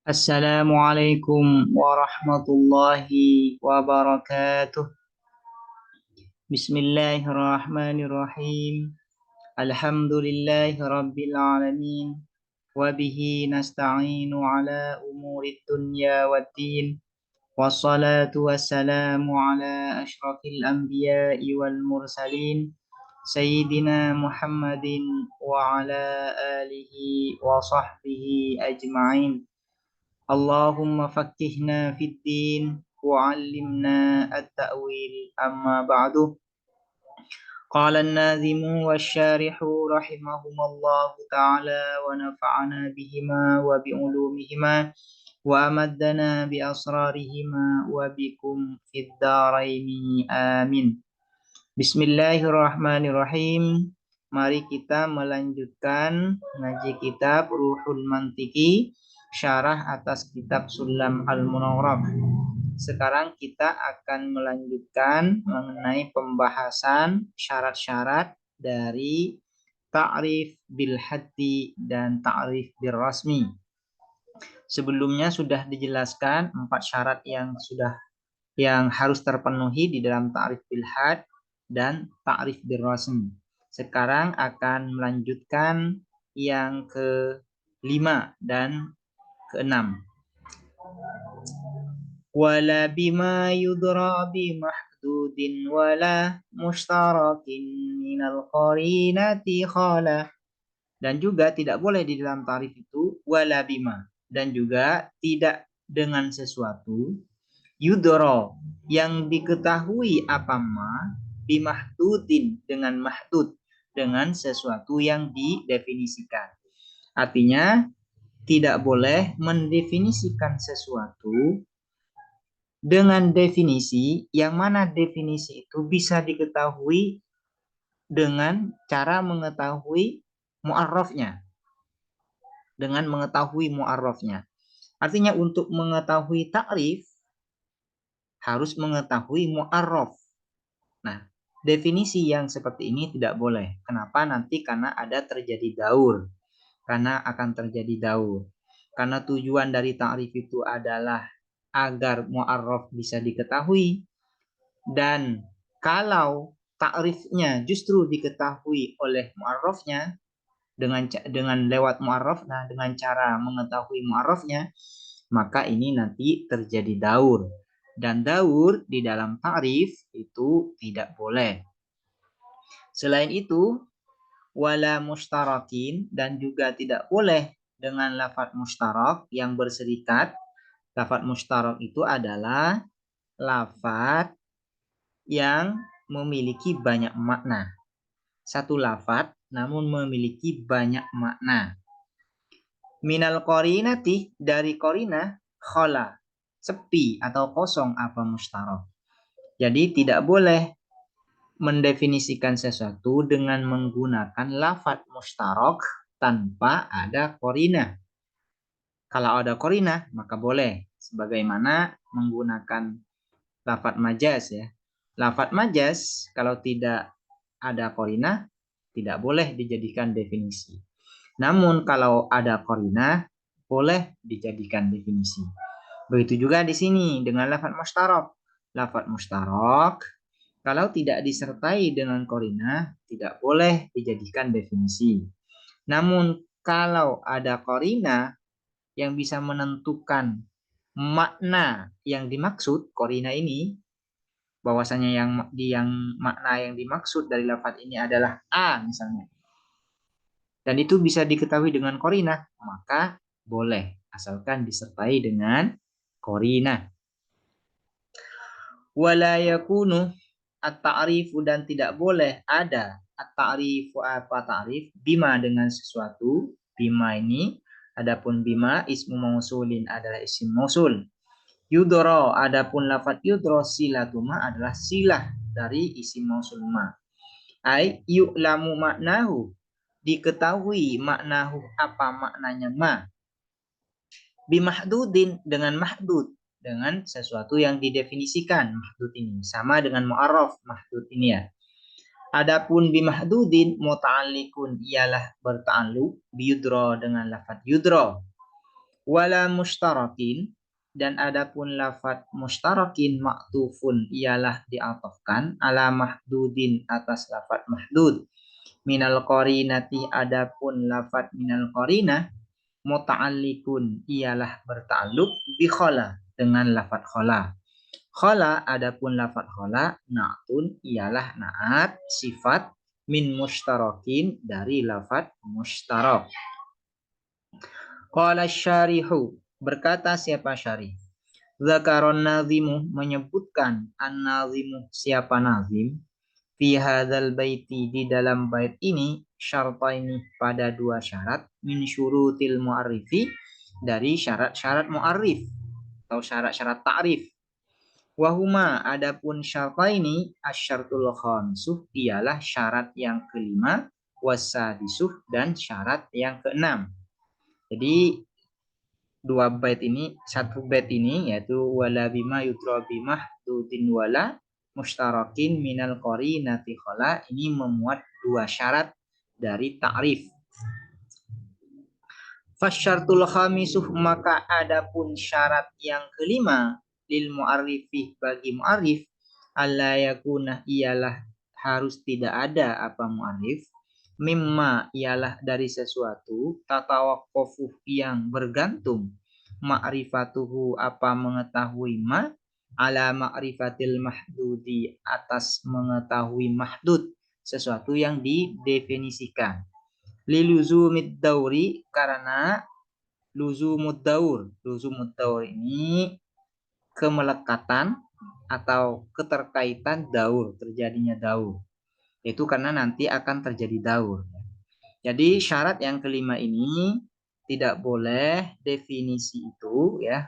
Assalamualaikum warahmatullahi wabarakatuh. Bismillahirrahmanirrahim. Alhamdulillahi rabbil alamin. Wabihi nasta'inu ala umurid dunya waddin. Wassalatu wassalamu ala ashrafil anbiya'i wal mursalin. Sayyidina Muhammadin wa ala alihi wa sahbihi ajma'in. Allahumma fakkihna fid din wa'allimna at-ta'wil amma ba'du. Qala an-nazimu wasyarihu rahimahumallahu ta'ala wa nafa'ana bihima wa bi'ulumihima wa amaddana bi asrarihima wa bikum fid dharaini amin. Bismillahirrahmanirrahim. Mari kita melanjutkan ngaji kitab Ruhul Mantiki, syarah atas kitab Sulam Al-Munawwarah. Sekarang kita akan melanjutkan mengenai pembahasan syarat-syarat dari ta'rif bil haddi dan ta'rif bil rasmi. Sebelumnya sudah dijelaskan 4 syarat yang harus terpenuhi di dalam ta'rif bil had dan ta'rif bil rasmi. Sekarang akan melanjutkan yang ke-5 dan ke-6. Wala bima yudra bi mahdudin wala mushtarakin minal qarinati khala. Dan juga tidak boleh di dalam ta'rif itu wala bima, dan juga tidak dengan sesuatu yudro yang diketahui apa ma bimahdudin dengan mahdud, dengan sesuatu yang didefinisikan. Artinya tidak boleh mendefinisikan sesuatu dengan definisi yang mana definisi itu bisa diketahui dengan cara mengetahui mu'arrafnya, dengan mengetahui mu'arrafnya. Artinya untuk mengetahui ta'rif harus mengetahui mu'arraf. Nah, definisi yang seperti ini tidak boleh. Kenapa? Nanti karena ada terjadi daur. Karena akan terjadi daur. Karena tujuan dari ta'rif itu adalah agar mu'arraf bisa diketahui. Dan kalau ta'rifnya justru diketahui oleh mu'arrafnya dengan lewat mu'arraf, nah dengan cara mengetahui mu'arrafnya, maka ini nanti terjadi daur. Dan daur di dalam ta'rif itu tidak boleh. Selain itu, wala mushtarakin, dan juga tidak boleh dengan lafadz mushtarak yang berserikat. Lafadz mushtarak itu adalah lafadz yang memiliki banyak makna. Satu lafadz namun memiliki banyak makna. Minal qarinati, dari qarinah, khala, sepi atau kosong apa mushtarak. Jadi tidak boleh mendefinisikan sesuatu dengan menggunakan lafadz mushtarak tanpa ada qarinah. Kalau ada qarinah maka boleh, sebagaimana menggunakan lafadz majaz ya. Lafadz majaz kalau tidak ada qarinah tidak boleh dijadikan definisi. Namun kalau ada qarinah boleh dijadikan definisi. Begitu juga di sini dengan lafadz mushtarak. Lafadz mushtarak kalau tidak disertai dengan qarinah tidak boleh dijadikan definisi. Namun kalau ada qarinah yang bisa menentukan makna yang dimaksud, qarinah ini bahwasanya yang makna yang dimaksud dari lafadz ini adalah A misalnya, dan itu bisa diketahui dengan qarinah, maka boleh asalkan disertai dengan qarinah. Wala yakunu at-ta'rifu, dan tidak boleh ada at-ta'rifu, apa ta'rif, bima dengan sesuatu. Bima ini, adapun bima ismu mausulin adalah isim mausul. Yudro, adapun lafadz yudro silatuma adalah silah dari isim mausul ma. Ai yu'lamu maknahu, diketahui maknahu, apa maknanya ma. Bimahdudin, dengan mahdud, dengan sesuatu yang didefinisikan. Mahdud ini sama dengan mu'arraf, mahdud ini ya. Adapun bimahdudin muta'alliqun, ialah berta'alluq biyudro, dengan lafadz yudro. Wala mushtarakin, dan adapun lafat mushtarakin maktufun ialah diatofkan ala mahdudin atas lafat mahdud. Minal qarinati, adapun lafat minal qarinah muta'alliqun ialah bertakluk bi khala, dengan lafat khala. Khala, adapun lafat khala na'tun ialah na'at sifat min mushtarakin, dari lafat mushtarak. Qala syarihu, berkata siapa syarih? Zakaron nazimu, menyebutkan an-nazimu siapa nazim, fi hadzal baiti, di dalam bait ini, syartaini, pada dua syarat, min syurutil mu'arrifi, dari syarat-syarat mu'arrif atau syarat-syarat ta'rif. Wahuma, adapun syartaini asyartul khamsuh, ialah syarat yang kelima, wasadisuh, dan syarat yang keenam. Jadi dua bait ini, satu bait ini yaitu wala bima yudra bimah dudin wala mushtarakin minal qarinati khala, ini memuat dua syarat dari ta'rif. Fasyartul khamisuh, maka adapun syarat yang kelima, lil mu'arrifi, bagi mu'arrif, alla yakunah, ialah harus tidak ada apa mu'arrif, mimma, ialah dari sesuatu, tatawaqqafu, yang bergantung, ma'rifatuhu, apa mengetahui ma, ala ma'rifatil mahdudi, atas mengetahui mahdud, sesuatu yang didefinisikan. Liluzumid dauri, karena luzumud daur ini kemelekatan atau keterkaitan daur, terjadinya daur, itu karena nanti akan terjadi daur. Jadi syarat yang kelima ini tidak boleh definisi itu ya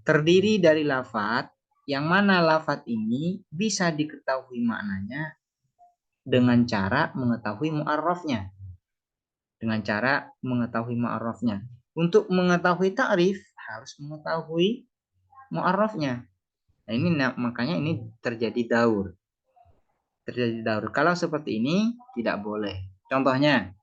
terdiri dari lafat, yang mana lafat ini bisa diketahui maknanya dengan cara mengetahui mu'arrafnya. Dengan cara mengetahui mu'arrafnya. Untuk mengetahui ta'rif harus mengetahui mu'arrafnya. Nah, ini makanya ini terjadi daur. Terjadi daur. Kalau seperti ini tidak boleh. Contohnya,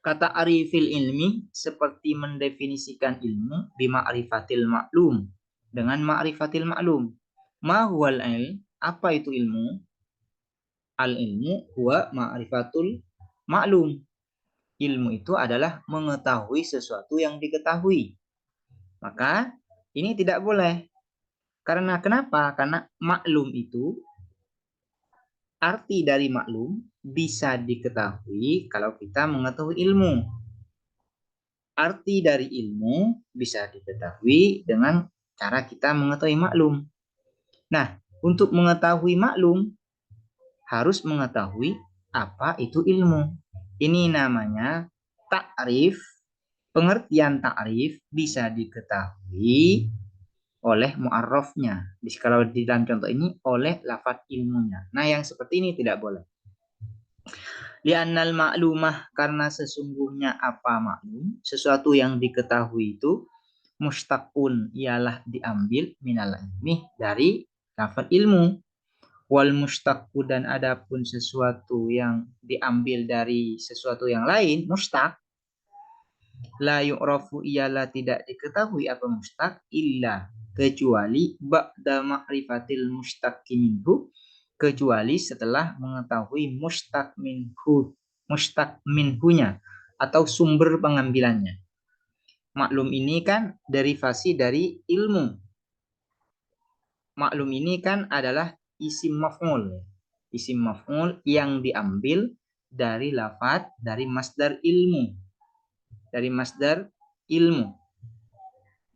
kata arifil ilmi, seperti mendefinisikan ilmu bima'rifatil maklum, dengan ma'rifatil maklum. Ma huwal ilm, apa itu ilmu? Al ilmu huwa ma'rifatul maklum. Ilmu itu adalah mengetahui sesuatu yang diketahui. Maka ini tidak boleh. Karena kenapa? Karena maklum itu, arti dari maklum bisa diketahui kalau kita mengetahui ilmu. Arti dari ilmu bisa diketahui dengan cara kita mengetahui maklum. Nah, untuk mengetahui maklum harus mengetahui apa itu ilmu. Ini namanya ta'rif. Pengertian ta'rif bisa diketahui oleh mu'arrafnya. Kalau di dalam contoh ini oleh lafaz ilmunya. Nah, yang seperti ini tidak boleh. Li'annal ma'lumah, karena sesungguhnya apa maklum, sesuatu yang diketahui itu, mustaqun, ialah diambil minal ilmi, dari lafaz ilmu. Wal mustaqu, dan adapun sesuatu yang diambil dari sesuatu yang lain, mustaq, la yu'rafu, ialah tidak diketahui apa mustaq, illa, kecuali ba'da ma'rifatil mustaqi minhu, kecuali setelah mengetahui mustaq minhunya, atau sumber pengambilannya. Maklum ini kan derivasi dari ilmu. Maklum ini kan adalah isim maf'ul. Isim maf'ul yang diambil dari lafaz, dari masdar ilmu. Dari masdar ilmu.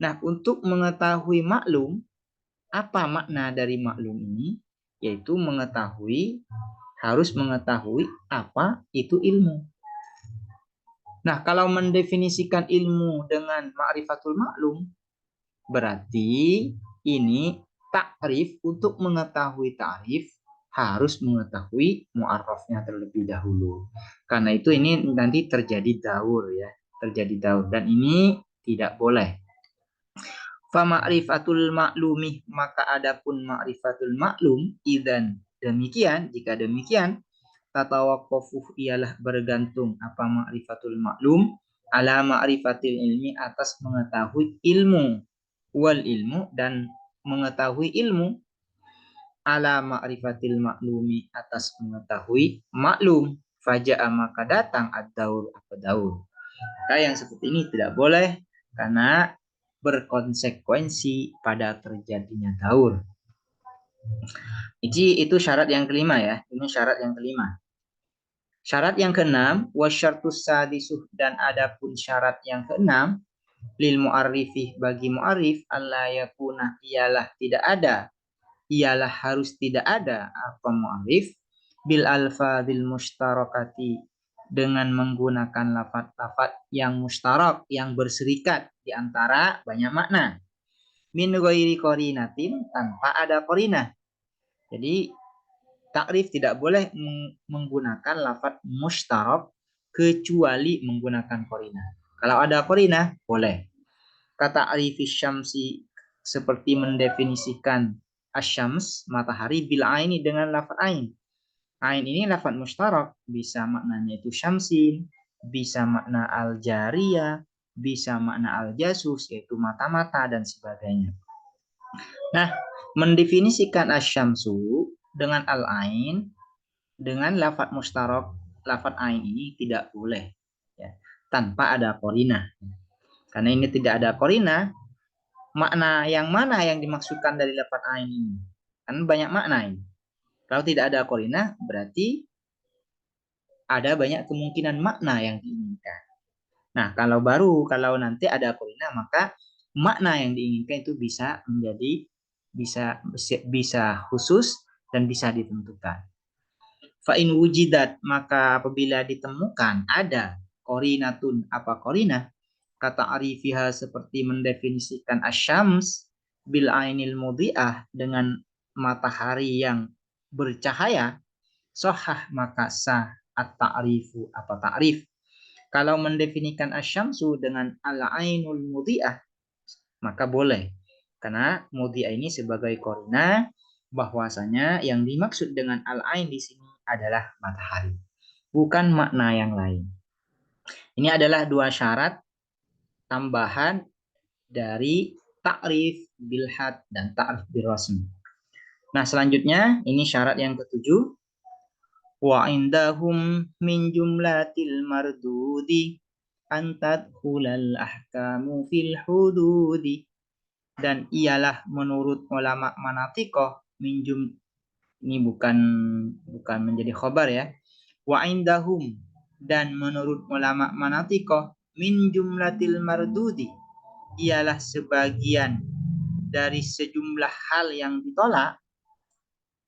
Nah, untuk mengetahui maklum, apa makna dari maklum ini? Yaitu mengetahui, harus mengetahui apa itu ilmu. Nah, kalau mendefinisikan ilmu dengan ma'rifatul maklum, berarti ini ta'rif. Untuk mengetahui ta'rif harus mengetahui mu'arrafnya terlebih dahulu. Karena itu ini nanti terjadi daur ya, terjadi daur, dan ini tidak boleh. Fa ma'rifatul maklumi, maka adapun ma'rifatul maklum, idzan, demikian, jika demikian, tatawaqqafu, ialah bergantung apa ma'rifatul maklum ala ma'rifatil ilmi, atas mengetahui ilmu, wal ilmu, dan mengetahui ilmu, ala ma'rifatil maklumi, atas mengetahui maklum, faja'a, maka datang ad-daur, apa daur. Maka yang seperti ini tidak boleh karena berkonsekuensi pada terjadinya daur. Itu syarat yang kelima ya. Ini syarat yang kelima. Syarat yang keenam, wasyartus sadisuh, dan adapun syarat yang keenam, lil mu'arrifih, bagi mu'arrif, alla yakuna, ialah harus tidak ada apa mu'arrif, bil alfadil mustarakati, dengan menggunakan lafaz-lafaz yang mustarak, yang berserikat di antara banyak makna, min ghairi qarinatin, tanpa ada qarinah. Jadi takrif tidak boleh menggunakan lafaz mustarak kecuali menggunakan qarinah. Kalau ada qarinah boleh. Kata arifis syamsi, seperti mendefinisikan asyams, matahari, bil aini, dengan lafaz ain. Ain ini lafaz mustarak, bisa maknanya itu syamsin, bisa makna al-jariyah, bisa makna al-jasus, yaitu mata-mata dan sebagainya. Nah, mendefinisikan asyamsu dengan al-ain, dengan lafaz mustarak, lafaz ain ini tidak boleh ya, tanpa ada qarinah. Karena ini tidak ada qarinah, makna yang mana yang dimaksudkan dari lafaz ain ini? Kan banyak makna ini. Kalau tidak ada qarinah, berarti ada banyak kemungkinan makna yang diinginkan. Nah, kalau nanti ada qarinah, maka makna yang diinginkan itu bisa menjadi bisa khusus dan bisa ditentukan. Fa in wujidat, maka apabila ditemukan ada qarinatun, apa qarinah, kata arifiha, seperti mendefinisikan asyams bil ainil mudhi'ah, dengan matahari yang bercahaya, sahah, maka sah at-ta'rifu, apa ta'rif. Kalau mendefinisikan asyamsu dengan al-ainul mudhi'ah, maka boleh. Karena mudhi'ah ini sebagai qarinah bahwasanya yang dimaksud dengan al-ain di sini adalah matahari, bukan makna yang lain. Ini adalah dua syarat tambahan dari ta'rif bil had dan ta'rif bil rasmi. Nah, selanjutnya ini syarat yang ketujuh. Wa indahum min jumlatil mardudi an tadkhulal ahkamu fil hududi. Dan ialah menurut ulama manatikoh, ini bukan menjadi khobar ya. Wa indahum, dan menurut ulama manatikoh, min jumlatil mardudi, ialah sebagian dari sejumlah hal yang ditolak,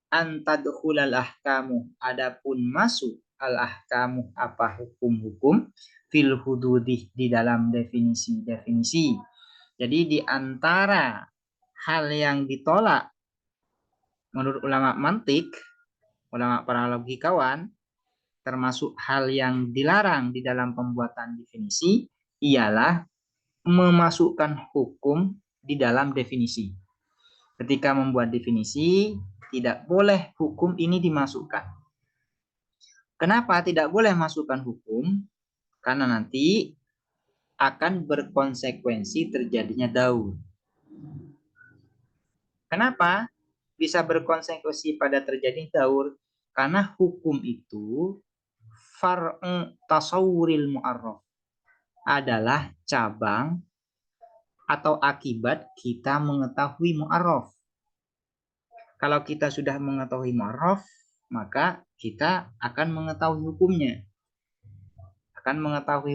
antadkhulal ahkamu, adapun masuk al ahkamu, apa hukum-hukum, fil hududi, di dalam definisi-definisi. Jadi di antara hal yang ditolak menurut ulama mantik, ulama para logikawan, termasuk hal yang dilarang di dalam pembuatan definisi, ialah memasukkan hukum di dalam definisi. Ketika membuat definisi, tidak boleh hukum ini dimasukkan. Kenapa tidak boleh masukkan hukum? Karena nanti akan berkonsekuensi terjadinya daur. Kenapa bisa berkonsekuensi pada terjadinya daur? Karena hukum itu far'u tasawuril mu'arraf, adalah cabang atau akibat kita mengetahui mu'arraf. Kalau kita sudah mengetahui mu'arraf, maka kita akan mengetahui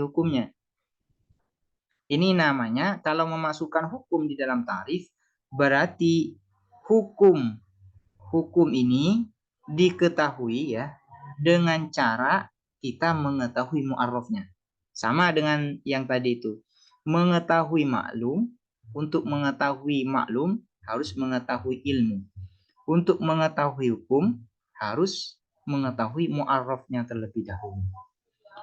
hukumnya. Ini namanya, kalau memasukkan hukum di dalam tarif, berarti hukum ini diketahui ya dengan cara kita mengetahui mu'arrafnya. Sama dengan yang tadi itu. Mengetahui maklum, untuk mengetahui maklum harus mengetahui ilmu. Untuk mengetahui hukum harus mengetahui mu'arrafnya terlebih dahulu.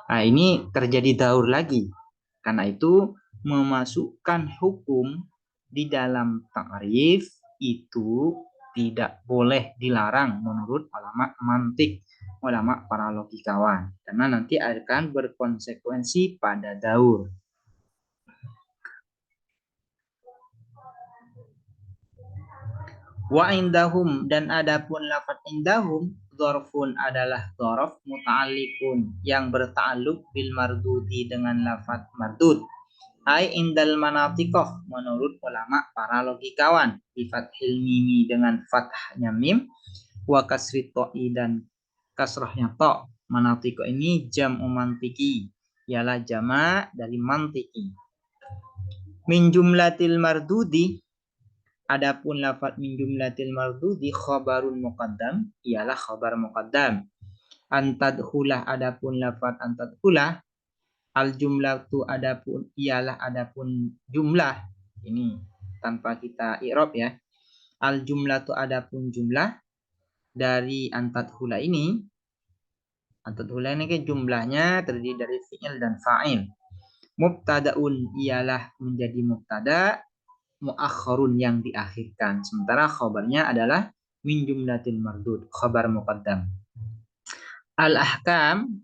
Nah, ini terjadi daur lagi. Karena itu memasukkan hukum di dalam ta'rif itu tidak boleh dilarang menurut ulama mantik, ulama para logikawan, karena nanti akan berkonsekuensi pada daur. Wa indahum, dan adapun lafaz indahum, dzarfun adalah dzaraf muta'alliqun yang berta'alluq bil mardudi dengan lafaz mardud. Ai indal manatiqah, menurut ulama para logikawan, bi fathil mimi dengan fathahnya mim, wa kasri ta'i dan kasrahnya ta. Manatiqah ini jam'u mantiki, ialah jama' dari mantiki. Min jumlatil mardudi, adapun lafaz min jumlatil mardudi khabarun muqaddam, ialah khabar muqaddam. Antadhulah, adapun lafaz antadhulah, al jumlatu adapun ialah adapun jumlah, ini tanpa kita i'rab ya. Al jumlatu adapun jumlah dari antadhula ini. Antadhula ini kan jumlahnya terdiri dari fi'il dan fa'il. Mubtadaun ialah menjadi mubtada, muakhirun yang diakhirkan. Sementara khabarnya adalah min jumlatil mardud, khabar muqaddam. Al-ahkam,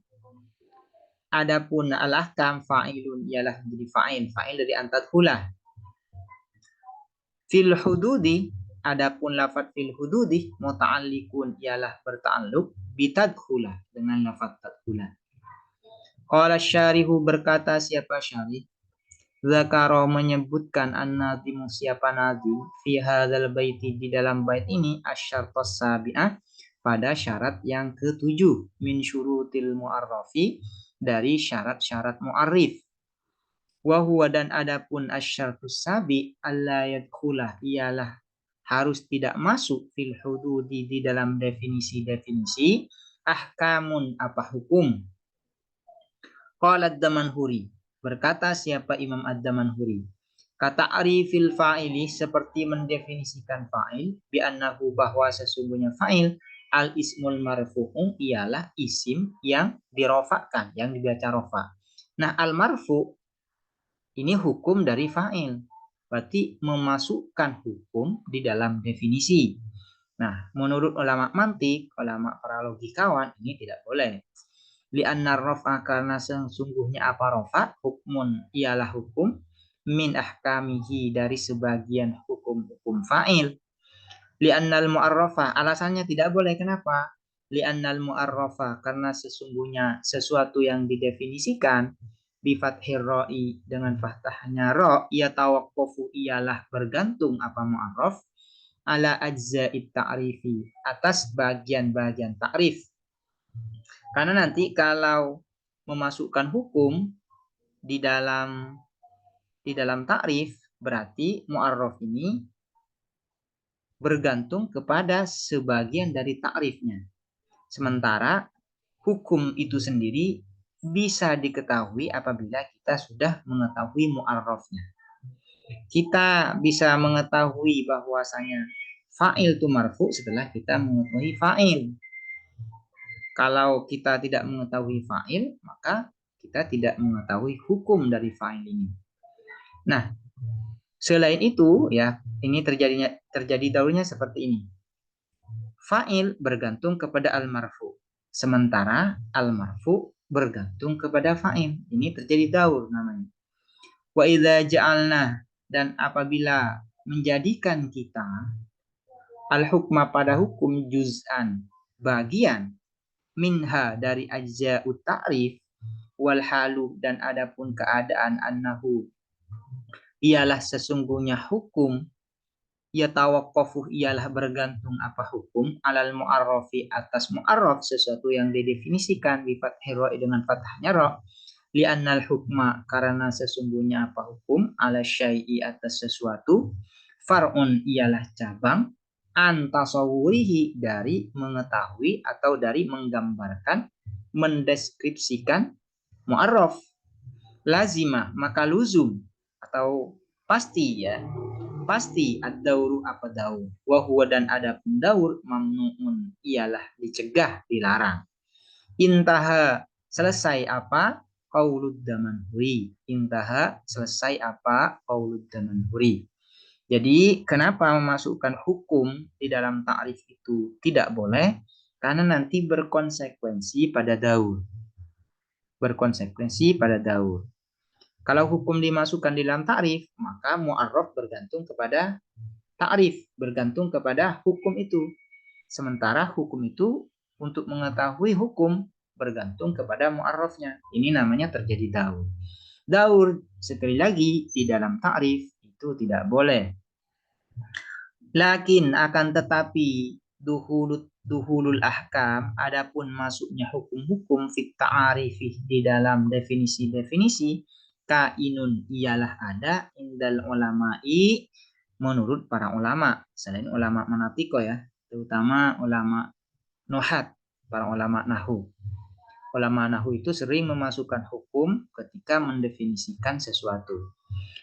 adapun al-ahkam fa'ilun ialah menjadi fa'il dari antadhulah. Fil hududi, adapun lafaz fil hududi muta'alliqun ialah berta'alluq bitadkhula dengan lafaz tadkhula. Qala syarihu, berkata siapa syarih, zakaro menyebutkan an-nazimu siapa nazim fi hadzal baiti di dalam bait ini asyartus sabi'ah pada syarat yang ketujuh min syurutil mu'arrafi dari syarat-syarat mu'arrif. Wa huwa, dan adapun asyartus sabi alla yadkhulah ialah harus tidak masuk fil hududi di dalam definisi-definisi ahkamun apa hukum. Qala ad-Damanhuri, berkata siapa Imam ad-Damanhuri, kata arifil fa'ili seperti mendefinisikan fa'il bi annahu bahwa sesungguhnya fa'il al ismul marfu'u ialah isim yang dirofakkan, yang dibaca rofa. Nah, al marfu ini hukum dari fa'il, berarti memasukkan hukum di dalam definisi. Nah, menurut ulama mantik, ulama para logikawan, ini tidak boleh. Li'anna rafa, karena sesungguhnya apa rafa, hukmun ialah hukum, min ahkamihi dari sebagian hukum-hukum fa'il. Li'annal mu'arrafa, alasannya tidak boleh, kenapa? Li'annal mu'arrafa, karena sesungguhnya sesuatu yang didefinisikan bi fathir ra'i dengan fathahnya ra, ia tawaqqafu ialah bergantung apa mu'arraf ala ajza'it ta'rifi, atas bagian-bagian ta'rif. Karena nanti kalau memasukkan hukum di dalam takrif, berarti mu'arraf ini bergantung kepada sebagian dari takrifnya. Sementara hukum itu sendiri bisa diketahui apabila kita sudah mengetahui mu'arrafnya. Kita bisa mengetahui bahwasanya fa'il itu marfu setelah kita mengetahui fa'il. Kalau kita tidak mengetahui fa'il, maka kita tidak mengetahui hukum dari fa'il ini. Nah, selain itu ya, ini terjadi daurnya seperti ini. Fa'il bergantung kepada al-marfu, sementara al-marfu bergantung kepada fa'il. Ini terjadi daur namanya. Wa idza ja'alna, dan apabila menjadikan kita al-hukma pada hukum juz'an, bagian minha dari ajza'ut ta'rif, wal halu, dan adapun keadaan annahu ialah sesungguhnya hukum yatawaqqafu ialah bergantung apa hukum alal mu'arrafi atas mu'arraf, sesuatu yang didefinisikan bi fathir ra dengan fathahnya ra, li'annal hukma karena sesungguhnya apa hukum ala syai'i atas sesuatu, far'un ialah cabang, an tasawwurihi dari mengetahui atau dari menggambarkan, mendeskripsikan mu'arraf. Lazima maka luzum atau pasti ya, pasti ad-dauru apa daur, wa huwa, dan adapun daur mamnuun ialah dicegah, dilarang. Intaha, selesai apa, qaulud Damanhuri, intaha selesai apa, qaulud Damanhuri. Jadi kenapa memasukkan hukum di dalam ta'rif itu tidak boleh? Karena nanti berkonsekuensi pada daur. Berkonsekuensi pada daur. Kalau hukum dimasukkan di dalam ta'rif, maka mu'arraf bergantung kepada ta'rif, bergantung kepada hukum itu. Sementara hukum itu untuk mengetahui hukum bergantung kepada mu'arrafnya. Ini namanya terjadi daur. Daur, sekali lagi, di dalam ta'rif itu tidak boleh. Lakin akan tetapi duhulul ahkam, adapun masuknya hukum-hukum fit ta'arifih di dalam definisi-definisi, kainun ialah ada indal ulama'i menurut para ulama, selain ulama manatiko ya, terutama ulama nuhat, para ulama nahu. Ulama nahu itu sering memasukkan hukum ketika mendefinisikan sesuatu.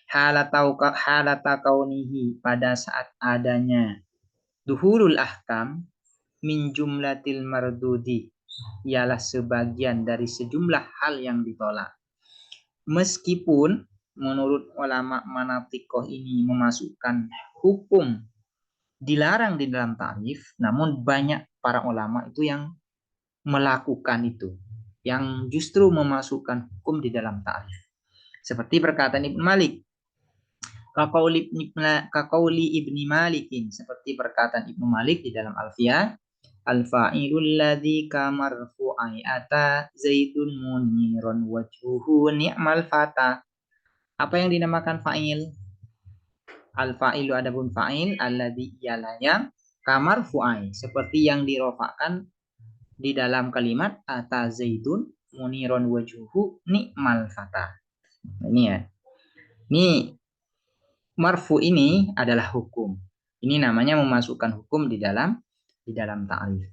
Halata kaunihi, pada saat adanya duhulul ahkam min jumlatil mardudi, ialah sebagian dari sejumlah hal yang ditolak. Meskipun menurut ulama manatikoh ini memasukkan hukum dilarang di dalam ta'rif, namun banyak para ulama itu yang melakukan itu, yang justru memasukkan hukum di dalam ta'rif. Seperti perkataan Ibnu Malik, kaqauli Ibni Malikin, seperti perkataan Ibnu Malik di dalam Alfiyah, al-fa'ilul ladzi kamarfu'ai ata zaidun munirun wajhuhu ni'mal fata. Apa yang dinamakan fa'il? Al-fa'ilu adapun fa'il alladzi ialah yang kamarfu'ai, seperti yang dirofakkan di dalam kalimat ata zaidun munirun wajhuhu ni'mal fata. Ini ya. Ini marfu ini adalah hukum. Ini namanya memasukkan hukum di dalam ta'rif.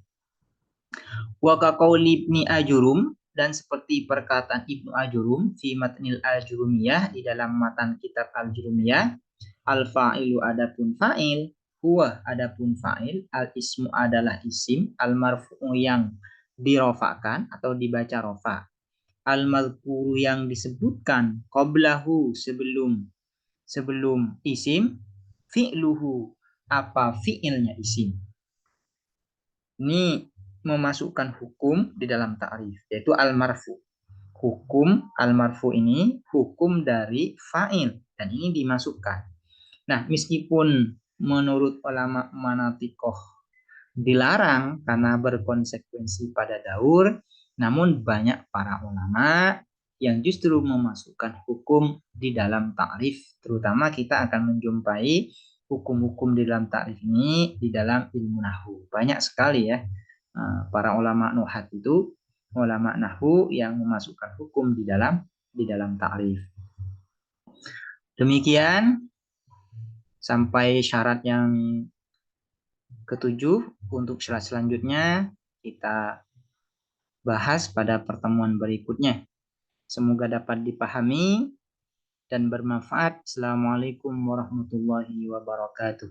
Wa kaqauli Ibni Ajurum, dan seperti perkataan Ibnu Ajurum fi matnil al-Jurumiyah, di dalam matan kitab al-Jurumiyah, al-fa'ilu adapun fa'il, huwa adapun fa'il, al-ismu adalah isim, al-marfu'u yang dirofakan atau dibaca rofa, al-mazkuru yang disebutkan, qablahu sebelum isim, fi'luhu apa fi'ilnya isim. Ini memasukkan hukum di dalam ta'rif, yaitu al-marfu. Hukum al-marfu ini hukum dari fa'il, dan ini dimasukkan. Nah, meskipun menurut ulama manatikoh dilarang karena berkonsekuensi pada daur, namun banyak para ulama yang justru memasukkan hukum di dalam ta'rif. Terutama kita akan menjumpai hukum-hukum di dalam ta'rif ini di dalam ilmu nahwu. Banyak sekali ya para ulama nuhat itu, ulama nahwu yang memasukkan hukum di dalam ta'rif. Demikian sampai syarat yang ketujuh. Untuk syarat selanjutnya kita bahas pada pertemuan berikutnya. Semoga dapat dipahami dan bermanfaat. Assalamualaikum warahmatullahi wabarakatuh.